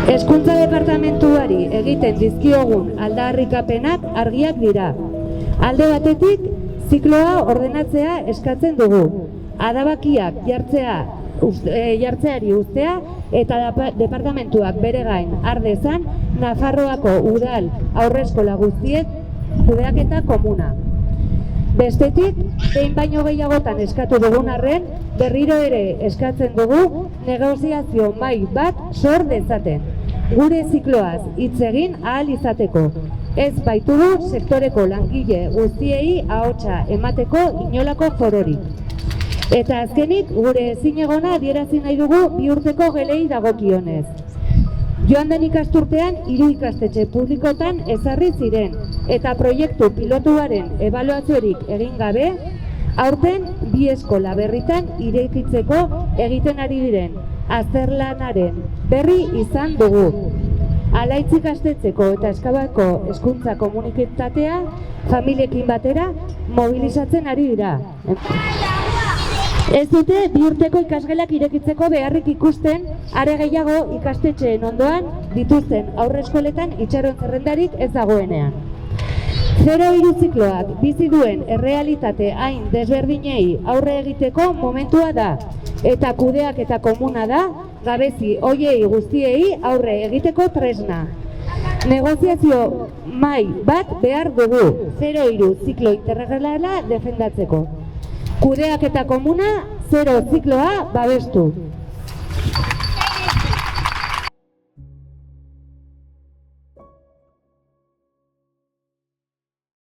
Hezkuntza departamentuari egiten dizkiogun aldarrikapenak argiak dira. Alde batetik, zikloa ordenatzea eskatzen dugu. Adabakiak jartzeari uztea eta departamentuak bere gain har dezan Nafarroako udal haurreskola guztiek kudeaketa komuna. Bestetik, behin baino gehiagotan eskatu dugun arren, berriro ere eskatzen dugu negoziazio mahai bat sor dezaten. Gure zikloaz hitz egin ahal izateko. Ez baitugu sektoreko langile guztiei ahotsa emateko inolako fororik. Eta azkenik, gure ezinegona adierazi nahi dugu 2 urteko gelei dagokionez. Joan den ikasturtean 3 ikastetxe publikotan ezarri ziren eta proiektu pilotuaren ebaluaziorik egin gabe, aurten 2 eskola berritan irekitzeko egiten ari diren azterlanaren berri izan dugu. Alaitz ikastetxeko eta Eskabako hezkuntza komunitatea familiekin batera mobilizatzen ari dira. Ez dute 2 urteko ikasgelak irekitzeko beharrik ikusten, are gehiago ikastetxeen ondoan dituzten aurreskoletan itxaron zerrendarik ez dagoenean. 0-3 zikloak bizi duen errealitate hain desberdinei aurre egiteko momentua da, eta kudeaketa komuna da gabezi hoiei guztiei aurre egiteko tresna. Negoziazio mahai bat behar dugu 0-3 ziklo integrala defendatzeko. Kudeaketa komuna 0 zikloa babestu.